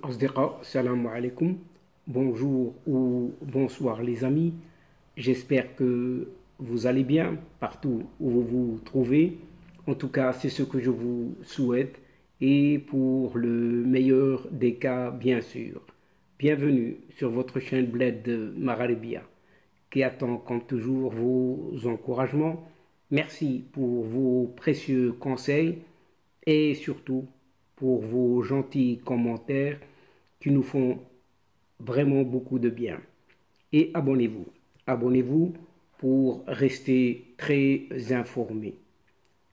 Asdiqa, salam alaikum. Bonjour ou bonsoir les amis. J'espère que vous allez bien partout où vous vous trouvez. En tout cas, c'est ce que je vous souhaite et pour le meilleur des cas, bien sûr. Bienvenue sur votre chaîne Bled de Magharibia qui attend comme toujours vos encouragements. Merci pour vos précieux conseils et surtout pour vos gentils commentaires qui nous font vraiment beaucoup de bien. Et abonnez-vous. Abonnez-vous pour rester très informé.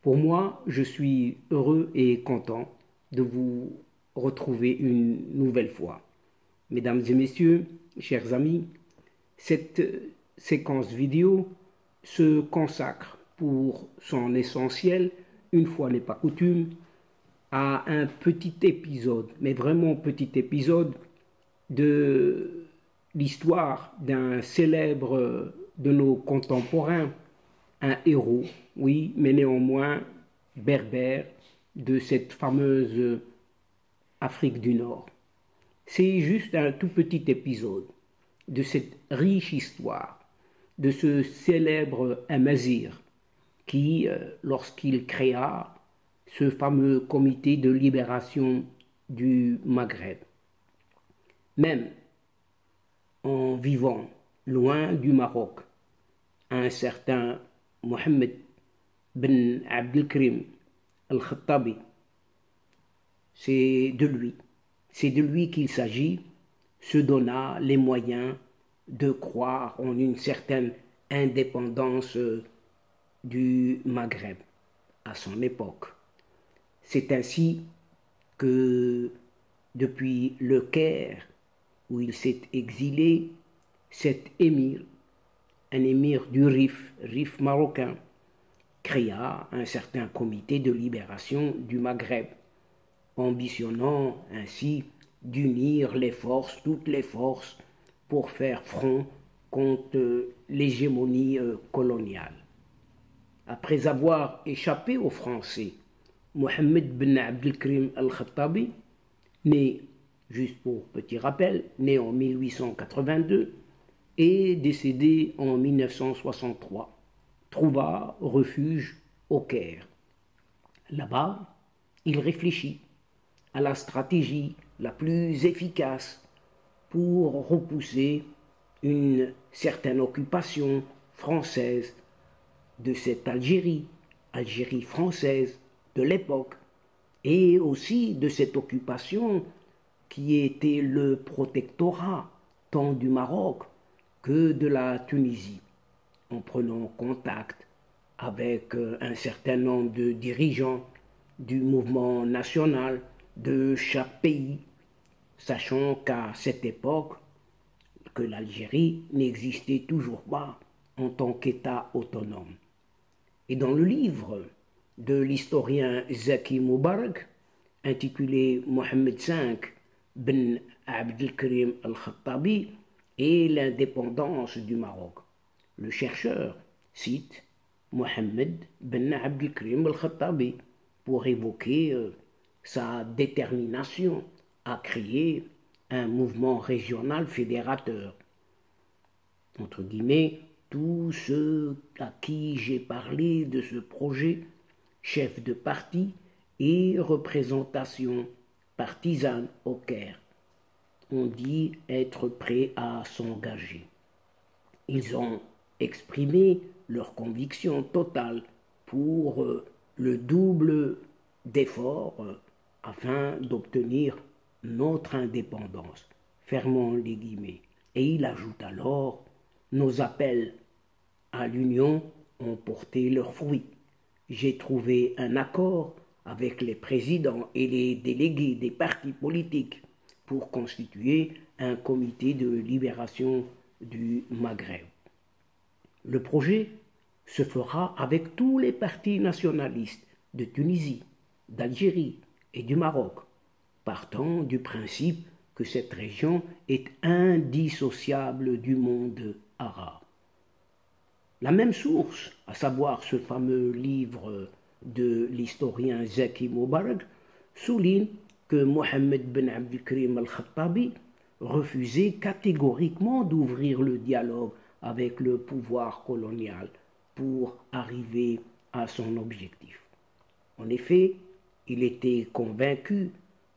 Pour moi, je suis heureux et content de vous retrouver une nouvelle fois. Mesdames et messieurs, chers amis, cette séquence vidéo se consacre pour son essentiel, une fois n'est pas coutume, à un petit épisode, mais vraiment petit épisode de l'histoire d'un célèbre de nos contemporains, un héros, oui, mais néanmoins berbère de cette fameuse Afrique du Nord. C'est juste un tout petit épisode de cette riche histoire de ce célèbre Amazir qui, lorsqu'il créa ce fameux comité de libération du Maghreb, même en vivant loin du Maroc, un certain Mohammed Ben Abdelkrim Al-Khattabi, c'est de lui qu'il s'agit, se donna les moyens de croire en une certaine indépendance du Maghreb à son époque. C'est ainsi que depuis le Caire, où il s'est exilé, cet émir, un émir du Rif marocain, créa un certain comité de libération du Maghreb, ambitionnant ainsi d'unir les forces, toutes les forces, pour faire front contre l'hégémonie coloniale. Après avoir échappé aux Français, Mohammed Ben Abdelkrim Al-Khattabi, né, juste pour petit rappel, né en 1882 et décédé en 1963, trouva refuge au Caire. Là-bas, il réfléchit à la stratégie la plus efficace pour repousser une certaine occupation française de cette Algérie française de l'époque, et aussi de cette occupation qui était le protectorat tant du Maroc que de la Tunisie, en prenant contact avec un certain nombre de dirigeants du mouvement national de chaque pays, sachant qu'à cette époque, que l'Algérie n'existait toujours pas en tant qu'État autonome. Et dans le livre de l'historien Zaki Moubarak, intitulé Mohammed V Ben Abdelkrim Al-Khattabi et l'indépendance du Maroc, le chercheur cite Mohammed Ben Abdelkrim Al-Khattabi pour évoquer sa détermination à créer un mouvement régional fédérateur. Entre guillemets, tous ceux à qui j'ai parlé de ce projet, chefs de parti et représentation partisane au Caire, ont dit être prêts à s'engager. Ils ont exprimé leur conviction totale pour le double d'efforts afin d'obtenir notre indépendance, fermons les guillemets. Et il ajoute alors, nos appels à l'union ont porté leurs fruits. J'ai trouvé un accord avec les présidents et les délégués des partis politiques pour constituer un comité de libération du Maghreb. Le projet se fera avec tous les partis nationalistes de Tunisie, d'Algérie et du Maroc, partant du principe que cette région est indissociable du monde arabe. La même source, à savoir ce fameux livre de l'historien Zaki Moubarak, souligne que Mohammed ben Abdelkrim al-Khattabi refusait catégoriquement d'ouvrir le dialogue avec le pouvoir colonial pour arriver à son objectif. En effet, il était convaincu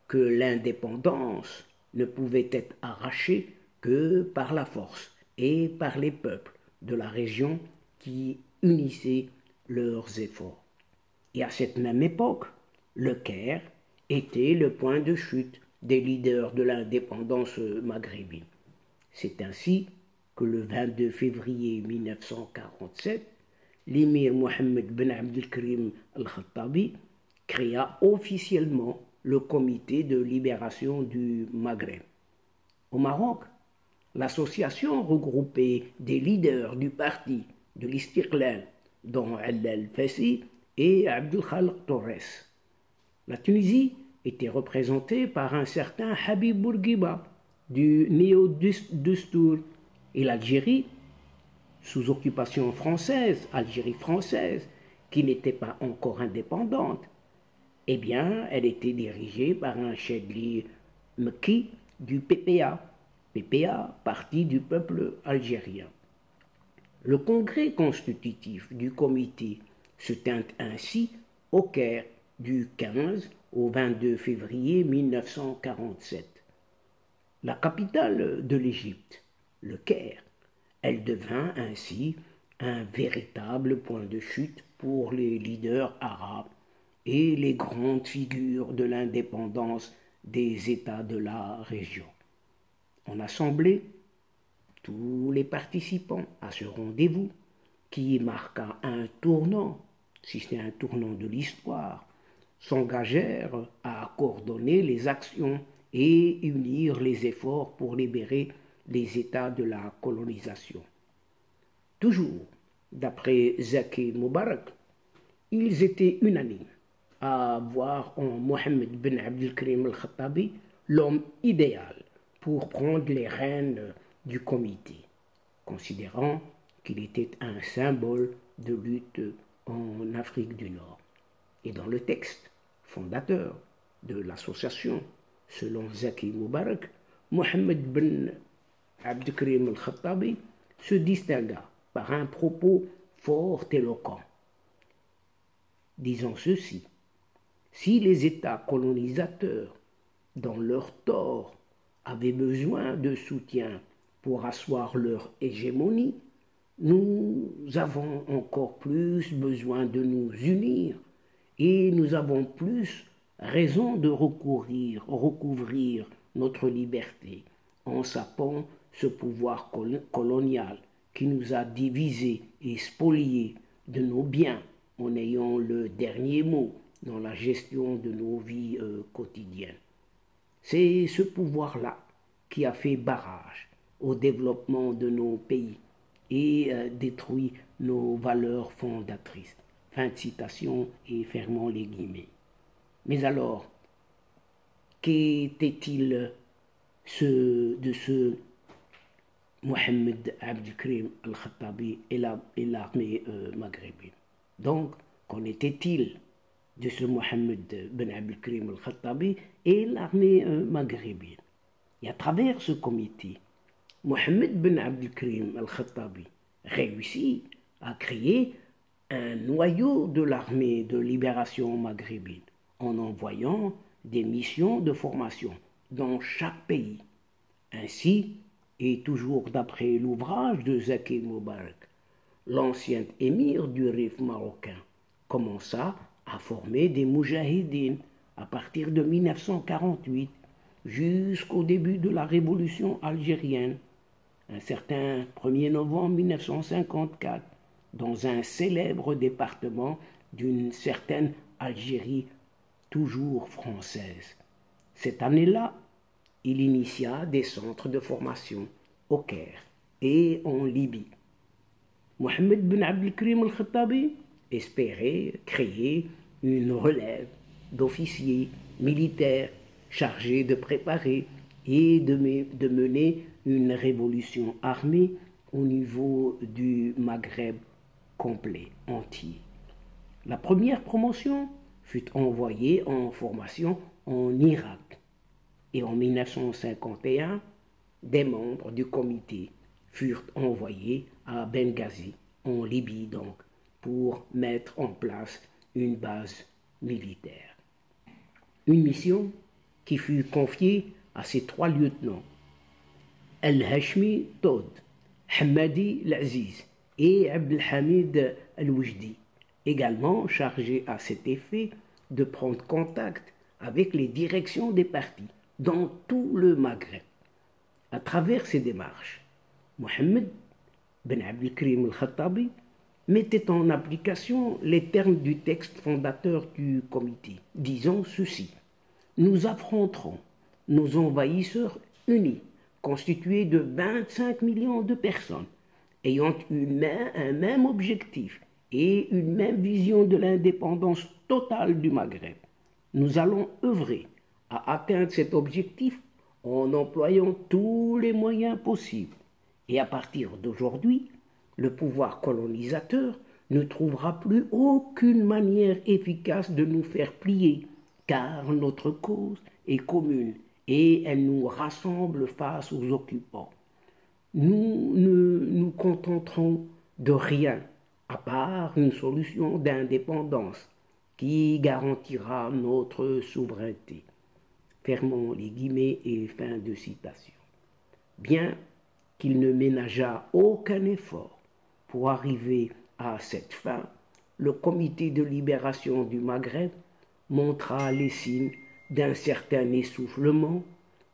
que l'indépendance ne pouvait être arrachée que par la force et par les peuples de la région qui unissaient leurs efforts. Et à cette même époque, le Caire était le point de chute des leaders de l'indépendance maghrébine. C'est ainsi que le 22 février 1947, l'émir Mohammed ben Abdelkrim al-Khattabi créa officiellement le comité de libération du Maghreb. Au Maroc, l'association regroupait des leaders du parti de l'Istiqlal, dont Allal Fassi et Abdel Khalq Torres. La Tunisie était représentée par un certain Habib Bourguiba du Néo-Destour et l'Algérie, sous occupation française, Algérie française, qui n'était pas encore indépendante, eh bien, elle était dirigée par un Chedli Mekki du PPA, parti du peuple algérien. Le congrès constitutif du comité se tint ainsi au Caire du 15 au 22 février 1947. La capitale de l'Égypte, le Caire, elle devint ainsi un véritable point de chute pour les leaders arabes et les grandes figures de l'indépendance des États de la région. En assemblée, tous les participants à ce rendez-vous, qui marqua un tournant, si c'est un tournant de l'histoire, s'engagèrent à coordonner les actions et unir les efforts pour libérer les États de la colonisation. Toujours, d'après Zaki Moubarak, ils étaient unanimes à voir en Mohammed ben Abdelkrim al-Khattabi l'homme idéal pour prendre les rênes du comité, considérant qu'il était un symbole de lutte en Afrique du Nord. Et dans le texte fondateur de l'association, selon Zaki Moubarak, Mohammed ben Abdelkrim al-Khattabi se distingua par un propos fort éloquent, disant ceci: si les États colonisateurs, dans leur tort, avaient besoin de soutien pour asseoir leur hégémonie, nous avons encore plus besoin de nous unir et nous avons plus raison de recouvrir notre liberté en sapant ce pouvoir colonial qui nous a divisés et spoliés de nos biens en ayant le dernier mot dans la gestion de nos vies quotidiennes. C'est ce pouvoir-là qui a fait barrage au développement de nos pays et détruit nos valeurs fondatrices. Fin de citation et fermons les guillemets. Mais alors, qu'était-il de ce Mohammed Abdelkrim al-Khattabi et l'armée maghrébine? Donc, qu'en était-il de ce Mohammed ben Abdelkrim al-Khattabi et l'armée maghrébine? Et à travers ce comité, Mohammed ben Abdelkrim al-Khattabi réussit à créer un noyau de l'armée de libération maghrébine en envoyant des missions de formation dans chaque pays. Ainsi, et toujours d'après l'ouvrage de Zaki Moubarak, l'ancien émir du Rif marocain commença à former des moujahidines à partir de 1948 jusqu'au début de la révolution algérienne, un certain 1er novembre 1954, dans un célèbre département d'une certaine Algérie toujours française. Cette année-là, il initia des centres de formation au Caire et en Libye. Mohammed ben Abdelkrim al-Khattabi espérait créer une relève d'officiers militaires chargés de préparer et de mener une révolution armée au niveau du Maghreb complet, entier. La première promotion fut envoyée en formation en Irak. Et en 1951, des membres du comité furent envoyés à Benghazi, en Libye donc, pour mettre en place une base militaire. Une mission qui fut confiée à ces trois lieutenants, Al-Hashmi Tod, Hamadi L'Aziz et Abdelhamid Al-Wujdi, également chargés à cet effet de prendre contact avec les directions des partis dans tout le Maghreb. À travers ces démarches, Mohammed Ben Abdelkrim Al-Khattabi mettait en application les termes du texte fondateur du comité, disant ceci: nous affronterons nos envahisseurs unis, constitués de 25 millions de personnes, ayant un même objectif et une même vision de l'indépendance totale du Maghreb. Nous allons œuvrer à atteindre cet objectif en employant tous les moyens possibles. Et à partir d'aujourd'hui, le pouvoir colonisateur ne trouvera plus aucune manière efficace de nous faire plier, car notre cause est commune et elle nous rassemble face aux occupants. Nous ne nous contenterons de rien à part une solution d'indépendance qui garantira notre souveraineté. Fermons les guillemets et fin de citation. Bien qu'il ne ménageât aucun effort pour arriver à cette fin, le comité de libération du Maghreb montra les signes d'un certain essoufflement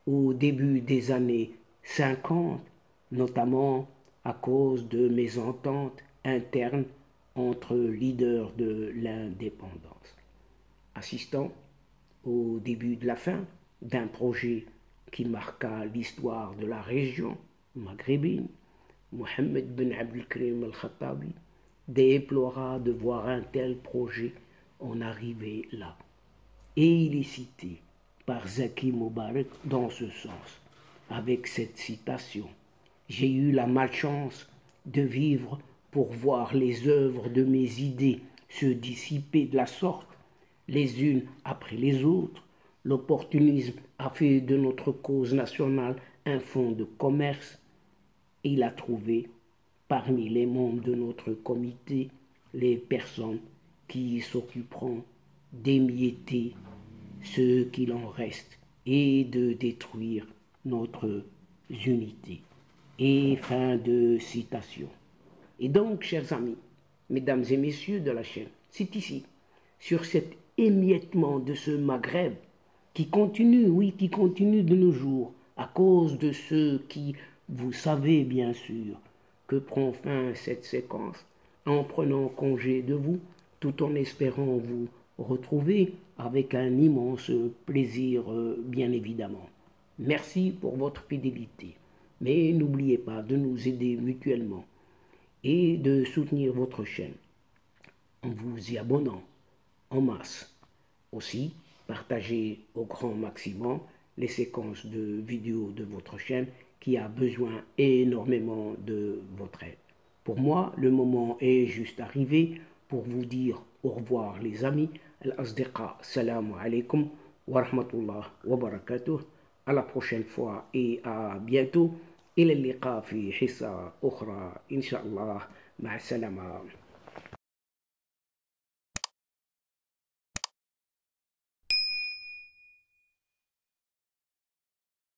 au début des années 50, notamment à cause de mésententes internes entre leaders de l'indépendance. Assistant au début de la fin d'un projet qui marqua l'histoire de la région maghrébine, Mohammed Ben Abdelkrim Al-Khattabi déplora de voir un tel projet en arriver là. Et il est cité par Zaki Moubarak dans ce sens, avec cette citation: j'ai eu la malchance de vivre pour voir les œuvres de mes idées se dissiper de la sorte, les unes après les autres. L'opportunisme a fait de notre cause nationale un fonds de commerce. Et il a trouvé parmi les membres de notre comité les personnes qui s'occuperont d'émietter ce qu'il en reste et de détruire notre unité. Et fin de citation. Et donc, chers amis, mesdames et messieurs de la chaîne, c'est ici, sur cet émiettement de ce Maghreb qui continue, oui, qui continue de nos jours, à cause de ceux qui, vous savez bien sûr, que prend fin cette séquence, en prenant congé de vous, tout en espérant vous retrouver avec un immense plaisir, bien évidemment. Merci pour votre fidélité, mais n'oubliez pas de nous aider mutuellement et de soutenir votre chaîne en vous y abonnant en masse. Aussi, partagez au grand maximum les séquences de vidéos de votre chaîne qui a besoin énormément de votre aide. Pour moi, le moment est juste arrivé pour vous dire au revoir les amis. Al-Asdiqa, salam alaikum wa rahmatullah wa barakatuh. À la prochaine fois et à bientôt. إلى اللقاء في حصة أخرى إن شاء الله. مع السلامة.